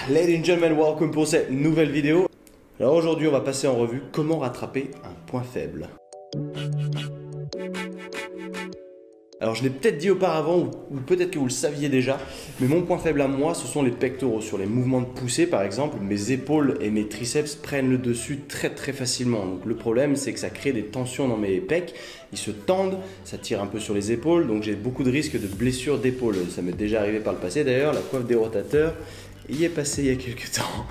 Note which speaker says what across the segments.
Speaker 1: Ladies and gentlemen, welcome pour cette nouvelle vidéo. Alors aujourd'hui, on va passer en revue comment rattraper un point faible. Alors je l'ai peut-être dit auparavant ou peut-être que vous le saviez déjà, mais mon point faible à moi, ce sont les pectoraux. Sur les mouvements de poussée par exemple, mes épaules et mes triceps prennent le dessus très facilement. Donc le problème, c'est que ça crée des tensions dans mes pecs, ils se tendent, ça tire un peu sur les épaules, donc j'ai beaucoup de risques de blessures d'épaule. Ça m'est déjà arrivé par le passé d'ailleurs, la coiffe des rotateurs y est passée il y a quelques temps.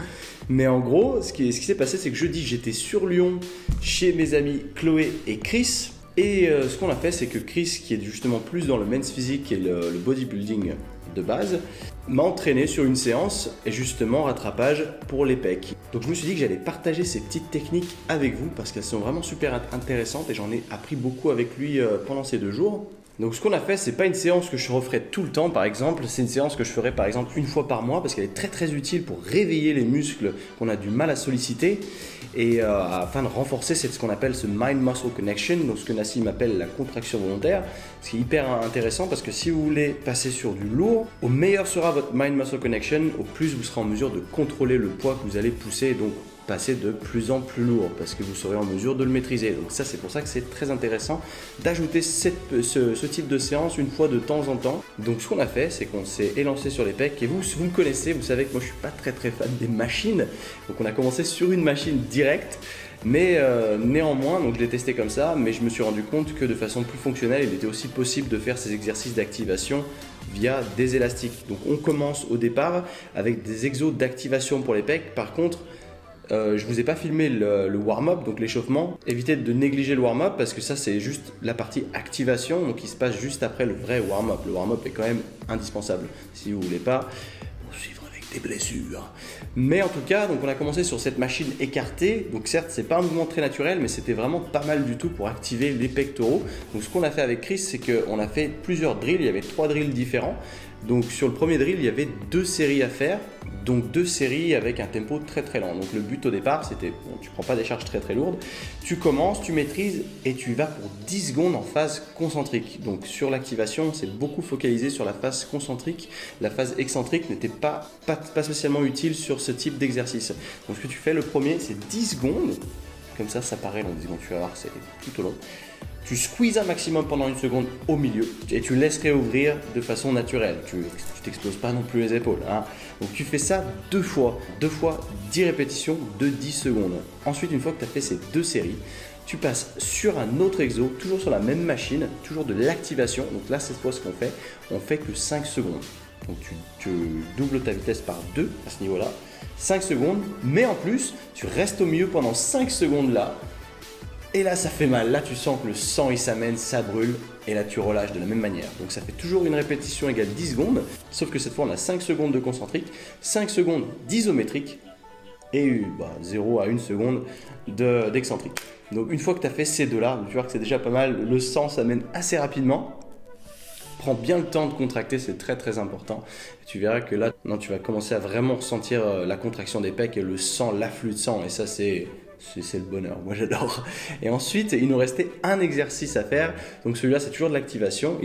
Speaker 1: Mais en gros, ce qui s'est passé, c'est que jeudi, j'étais sur Lyon chez mes amis Chloé et Chris. Et ce qu'on a fait, c'est que Chris, qui est justement plus dans le men's physique et le bodybuilding de base, m'a entraîné sur une séance et justement rattrapage pour les pecs. Donc je me suis dit que j'allais partager ces petites techniques avec vous parce qu'elles sont vraiment super intéressantes et j'en ai appris beaucoup avec lui pendant ces 2 jours. Donc ce qu'on a fait, c'est pas une séance que je referai tout le temps par exemple, c'est une séance que je ferai par exemple une fois par mois parce qu'elle est très utile pour réveiller les muscles qu'on a du mal à solliciter et afin de renforcer ce qu'on appelle ce mind-muscle connection, donc ce que Nassim appelle la contraction volontaire, ce qui est hyper intéressant parce que si vous voulez passer sur du lourd, au meilleur sera votre mind-muscle connection, au plus vous serez en mesure de contrôler le poids que vous allez pousser, donc passer de plus en plus lourd parce que vous serez en mesure de le maîtriser. Donc ça, c'est pour ça que c'est très intéressant d'ajouter ce type de séance une fois de temps en temps. Donc ce qu'on a fait, c'est qu'on s'est élancé sur les pecs et vous me connaissez, vous savez que moi je suis pas très fan des machines. Donc on a commencé sur une machine directe. Mais néanmoins, donc je l'ai testé comme ça, mais je me suis rendu compte que de façon plus fonctionnelle, il était aussi possible de faire ces exercices d'activation via des élastiques. Donc on commence au départ avec des exos d'activation pour les pecs. Par contre, je ne vous ai pas filmé le warm-up, donc l'échauffement. Évitez de négliger le warm-up parce que ça c'est juste la partie activation, donc il se passe juste après le vrai warm-up. Le warm-up est quand même indispensable si vous ne voulez pas poursuivre avec des blessures. Mais en tout cas, donc on a commencé sur cette machine écartée. Donc certes, c'est pas un mouvement très naturel, mais c'était vraiment pas mal du tout pour activer les pectoraux. Donc ce qu'on a fait avec Chris, c'est qu'on a fait plusieurs drills. Il y avait 3 drills différents. Donc sur le premier drill, il y avait 2 séries à faire, donc 2 séries avec un tempo très lent. Donc le but au départ, c'était, bon, tu prends pas des charges très lourdes, tu commences, tu maîtrises et tu vas pour 10 secondes en phase concentrique. Donc sur l'activation, c'est beaucoup focalisé sur la phase concentrique. La phase excentrique n'était pas spécialement utile sur ce type d'exercice. Donc ce que tu fais, le premier, c'est 10 secondes, comme ça paraît long, 10 secondes, tu vas voir, c'est tout au long. Tu squeezes un maximum pendant 1 seconde au milieu et tu laisses réouvrir de façon naturelle. Tu t'exploses pas non plus les épaules. Hein. Donc tu fais ça 2 fois 10 répétitions de 10 secondes. Ensuite, une fois que tu as fait ces 2 séries, tu passes sur un autre exo, toujours sur la même machine, toujours de l'activation. Donc là, cette fois, ce qu'on fait, on fait que 5 secondes. Donc tu doubles ta vitesse par 2 à ce niveau-là. 5 secondes, mais en plus, tu restes au milieu pendant 5 secondes là. Et là, ça fait mal. Là, tu sens que le sang, il s'amène, ça brûle. Et là, tu relâches de la même manière. Donc, ça fait toujours une répétition égale 10 secondes. Sauf que cette fois, on a 5 secondes de concentrique, 5 secondes d'isométrique et 0 à 1 seconde d'excentrique. Donc, une fois que tu as fait ces deux-là, tu vois que c'est déjà pas mal. Le sang s'amène assez rapidement. Prends bien le temps de contracter, c'est très important. Et tu verras que là, tu vas commencer à vraiment ressentir la contraction des pecs et le sang, l'afflux de sang. Et ça, c'est le bonheur, moi j'adore. Et ensuite, il nous restait un exercice à faire. Donc celui-là, c'est toujours de l'activation.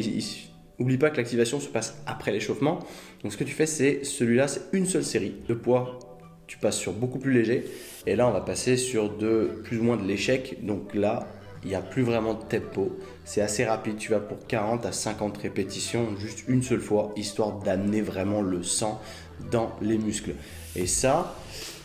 Speaker 1: N'oublie pas que l'activation se passe après l'échauffement. Donc ce que tu fais, c'est celui-là, c'est une seule série. Le poids, tu passes sur beaucoup plus léger. Et là, on va passer sur plus ou moins de l'échec. Donc là, il n'y a plus vraiment de tempo. C'est assez rapide. Tu vas pour 40 à 50 répétitions, juste une seule fois, histoire d'amener vraiment le sang dans les muscles. Et ça,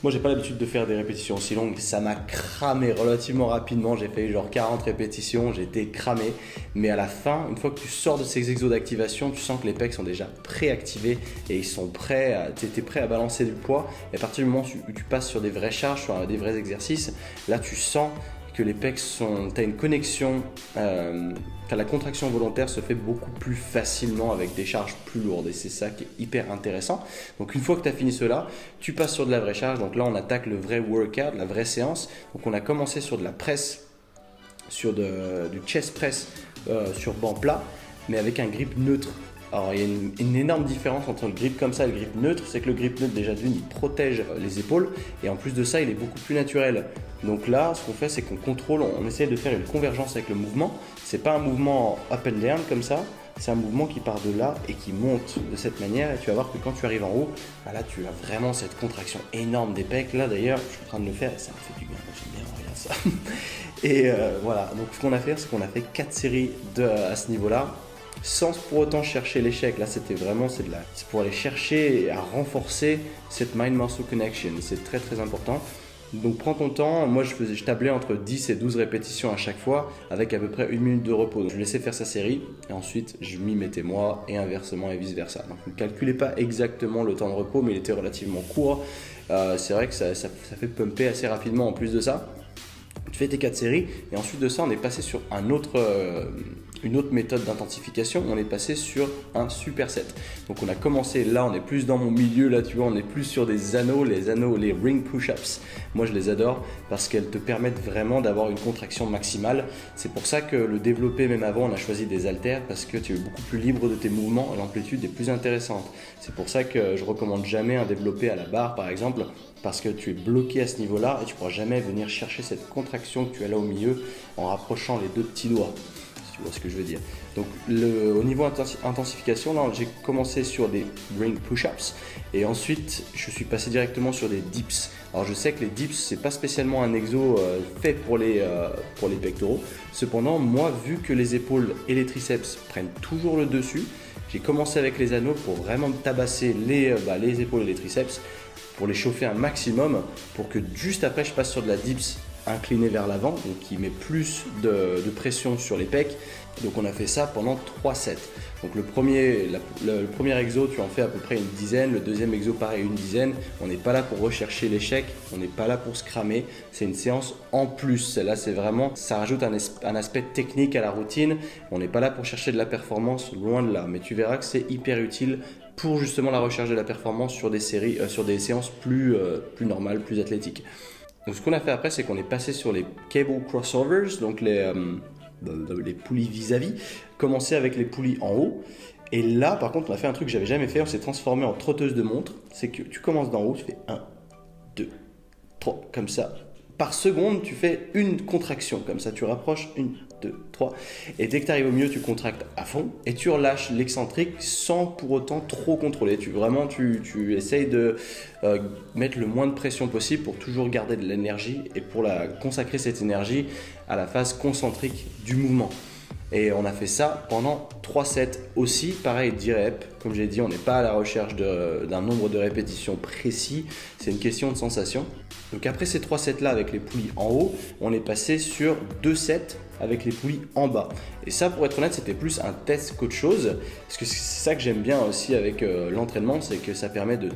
Speaker 1: moi j'ai pas l'habitude de faire des répétitions aussi longues, ça m'a cramé relativement rapidement, j'ai fait genre 40 répétitions, j'étais cramé, mais à la fin, une fois que tu sors de ces exos d'activation, tu sens que les pecs sont déjà préactivés et ils sont prêts, tu es prêt à balancer du poids, et à partir du moment où tu passes sur des vraies charges, sur des vrais exercices, là tu sens que les pecs tu as une connexion, la contraction volontaire se fait beaucoup plus facilement avec des charges plus lourdes et c'est ça qui est hyper intéressant. Donc une fois que tu as fini cela, tu passes sur de la vraie charge. Donc là on attaque le vrai workout, la vraie séance. Donc on a commencé sur de la presse, sur du chest press sur banc plat, mais avec un grip neutre. Alors il y a une énorme différence entre le grip comme ça et le grip neutre, c'est que le grip neutre déjà d'une il protège les épaules et en plus de ça il est beaucoup plus naturel. Donc là ce qu'on fait c'est qu'on contrôle, on essaie de faire une convergence avec le mouvement, c'est pas un mouvement up and down comme ça, c'est un mouvement qui part de là et qui monte de cette manière. Et tu vas voir que quand tu arrives en haut, bah là tu as vraiment cette contraction énorme des pecs. Là d'ailleurs, je suis en train de le faire et ça me fait du bien. J'aime bien, regarde ça. Et voilà, donc ce qu'on a fait, c'est qu'on a fait 4 séries à ce niveau-là, sans pour autant chercher l'échec. Là, c'était vraiment, c'est pour aller chercher et à renforcer cette mind-muscle connection. C'est très très important. Donc prends ton temps. Moi je tablais entre 10 et 12 répétitions à chaque fois avec à peu près 1 minute de repos. Donc, je laissais faire sa série et ensuite je m'y mettais moi et inversement et vice versa. Donc ne calculez pas exactement le temps de repos, mais il était relativement court. C'est vrai que ça fait pumper assez rapidement en plus de ça. Tu fais tes 4 séries et ensuite de ça on est passé sur une autre méthode d'intensification. On est passé sur un superset. Donc on a commencé là, on est plus dans mon milieu là, tu vois, on est plus sur des anneaux, les ring push-ups. Moi je les adore parce qu'elles te permettent vraiment d'avoir une contraction maximale. C'est pour ça que le développé, même avant on a choisi des haltères parce que tu es beaucoup plus libre de tes mouvements et l'amplitude est plus intéressante. C'est pour ça que je recommande jamais un développé à la barre par exemple, parce que tu es bloqué à ce niveau-là et tu ne pourras jamais venir chercher cette contraction que tu as là au milieu en rapprochant les deux petits doigts. Tu vois ce que je veux dire. Donc au niveau intensification, là j'ai commencé sur des ring push-ups et ensuite je suis passé directement sur des dips. Alors je sais que les dips c'est pas spécialement un exo fait pour les pectoraux. Cependant moi, vu que les épaules et les triceps prennent toujours le dessus, j'ai commencé avec les anneaux pour vraiment tabasser les épaules et les triceps, pour les chauffer un maximum, pour que juste après je passe sur de la dips incliné vers l'avant, donc qui met plus de pression sur les pecs. Donc on a fait ça pendant 3 sets. Donc le premier exo, tu en fais à peu près une dizaine, le deuxième exo pareil une dizaine. On n'est pas là pour rechercher l'échec, on n'est pas là pour se cramer, c'est une séance en plus. Là c'est vraiment, ça rajoute un aspect technique à la routine. On n'est pas là pour chercher de la performance, loin de là, mais tu verras que c'est hyper utile pour justement la recherche de la performance sur des séries, sur des séances plus normales, plus athlétiques. Donc ce qu'on a fait après, c'est qu'on est passé sur les cable crossovers, donc les poulies vis-à-vis, commencer avec les poulies en haut. Et là, par contre, on a fait un truc que j'avais jamais fait, on s'est transformé en trotteuse de montre. C'est que tu commences d'en haut, tu fais 1, 2, 3, comme ça. Par seconde, tu fais une contraction, comme ça, tu rapproches 1, 2, 3. Et dès que tu arrives au milieu, tu contractes à fond et tu relâches l'excentrique sans pour autant trop contrôler. Tu essayes de mettre le moins de pression possible pour toujours garder de l'énergie et pour consacrer cette énergie à la phase concentrique du mouvement. Et on a fait ça pendant 3 sets aussi, pareil 10 reps. Comme j'ai dit, on n'est pas à la recherche d'un nombre de répétitions précis, c'est une question de sensation. Donc après ces 3 sets là avec les poulies en haut, on est passé sur 2 sets avec les poulies en bas. Et ça, pour être honnête, c'était plus un test qu'autre chose, parce que c'est ça que j'aime bien aussi avec l'entraînement, c'est que ça permet de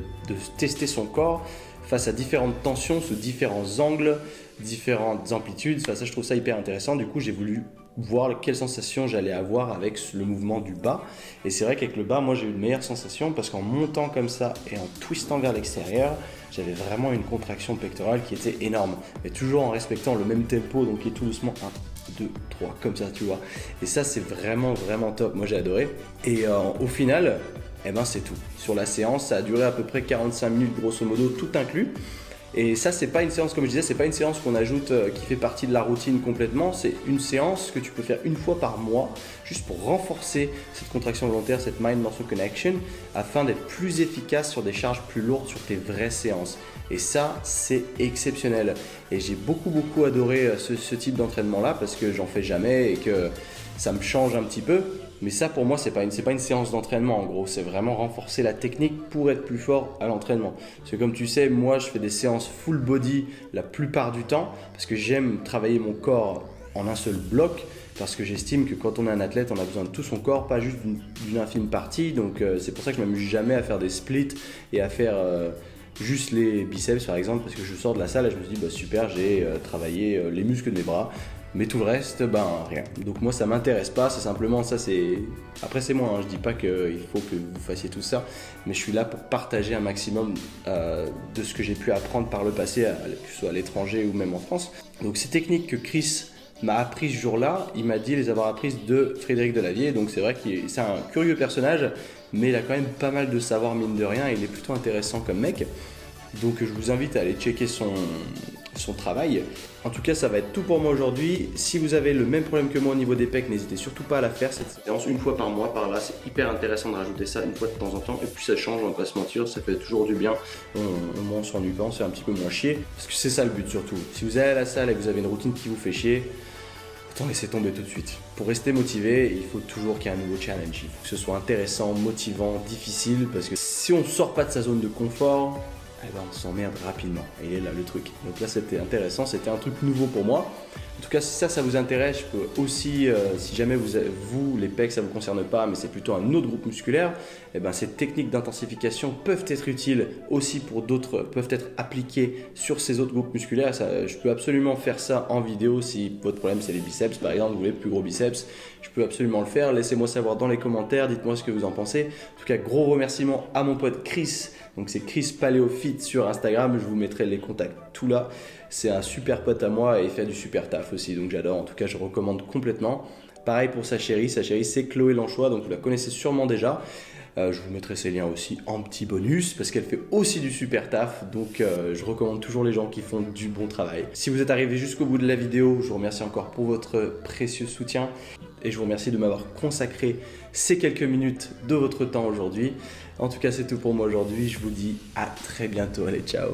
Speaker 1: tester son corps face à différentes tensions, sous différents angles, différentes amplitudes. Enfin, ça, je trouve ça hyper intéressant. Du coup, j'ai voulu voir quelle sensation j'allais avoir avec le mouvement du bas. Et c'est vrai qu'avec le bas, moi j'ai eu une meilleure sensation parce qu'en montant comme ça et en twistant vers l'extérieur, j'avais vraiment une contraction pectorale qui était énorme. Mais toujours en respectant le même tempo, donc qui est tout doucement 1, 2, 3, comme ça, tu vois. Et ça, c'est vraiment, vraiment top. Moi, j'ai adoré. Et au final, eh ben, c'est tout. Sur la séance, ça a duré à peu près 45 minutes, grosso modo, tout inclus. Et ça, c'est pas une séance, comme je disais, c'est pas une séance qu'on ajoute qui fait partie de la routine complètement. C'est une séance que tu peux faire une fois par mois, juste pour renforcer cette contraction volontaire, cette mind-muscle connection, afin d'être plus efficace sur des charges plus lourdes sur tes vraies séances. Et ça, c'est exceptionnel. Et j'ai beaucoup adoré ce type d'entraînement-là parce que j'en fais jamais et que ça me change un petit peu. Mais ça, pour moi, c'est pas une séance d'entraînement en gros. C'est vraiment renforcer la technique pour être plus fort à l'entraînement. Parce que comme tu sais, moi, je fais des séances full body la plupart du temps parce que j'aime travailler mon corps en un seul bloc. Parce que j'estime que quand on est un athlète, on a besoin de tout son corps, pas juste d'une infime partie. Donc c'est pour ça que je ne m'amuse jamais à faire des splits et à faire juste les biceps par exemple. Parce que je sors de la salle et je me dis bah, super, j'ai travaillé les muscles de mes bras. Mais tout le reste, ben rien. Donc moi ça m'intéresse pas, c'est simplement ça, c'est... Après c'est moi, hein. Je dis pas qu'il faut que vous fassiez tout ça, mais je suis là pour partager un maximum de ce que j'ai pu apprendre par le passé, que ce soit à l'étranger ou même en France. Donc ces techniques que Chris m'a appris ce jour-là, il m'a dit les avoir apprises de Frédéric Delavier, donc c'est vrai que c'est un curieux personnage, mais il a quand même pas mal de savoir mine de rien, il est plutôt intéressant comme mec. Donc je vous invite à aller checker son travail. En tout cas, ça va être tout pour moi aujourd'hui. Si vous avez le même problème que moi au niveau des pecs, n'hésitez surtout pas à la faire cette séance une fois par mois. Par là, c'est hyper intéressant de rajouter ça une fois de temps en temps. Et puis ça change, on va pas se mentir, ça fait toujours du bien. On s'ennuie pas, on se fait un petit peu moins chier. Parce que c'est ça le but surtout. Si vous allez à la salle et que vous avez une routine qui vous fait chier, autant laisser tomber tout de suite. Pour rester motivé, il faut toujours qu'il y ait un nouveau challenge. Il faut que ce soit intéressant, motivant, difficile. Parce que si on ne sort pas de sa zone de confort, eh ben on s'emmerde rapidement. Et il est là le truc. Donc là, c'était intéressant, c'était un truc nouveau pour moi. En tout cas, si ça vous intéresse, je peux aussi, si jamais vous, les pecs, ça ne vous concerne pas, mais c'est plutôt un autre groupe musculaire, eh ben, ces techniques d'intensification peuvent être utiles aussi pour d'autres, peuvent être appliquées sur ces autres groupes musculaires. Je peux absolument faire ça en vidéo si votre problème c'est les biceps, par exemple, vous voulez plus gros biceps, je peux absolument le faire. Laissez-moi savoir dans les commentaires, dites-moi ce que vous en pensez. En tout cas, gros remerciement à mon pote Chris. Donc c'est Chris Paléophyte sur Instagram, je vous mettrai les contacts tout là. C'est un super pote à moi et il fait du super taf aussi, donc j'adore. En tout cas, je recommande complètement. Pareil pour sa chérie c'est Chloé Lanchois, donc vous la connaissez sûrement déjà. Je vous mettrai ses liens aussi en petit bonus parce qu'elle fait aussi du super taf. Donc je recommande toujours les gens qui font du bon travail. Si vous êtes arrivé jusqu'au bout de la vidéo, je vous remercie encore pour votre précieux soutien. Et je vous remercie de m'avoir consacré ces quelques minutes de votre temps aujourd'hui. En tout cas, c'est tout pour moi aujourd'hui. Je vous dis à très bientôt. Allez, ciao!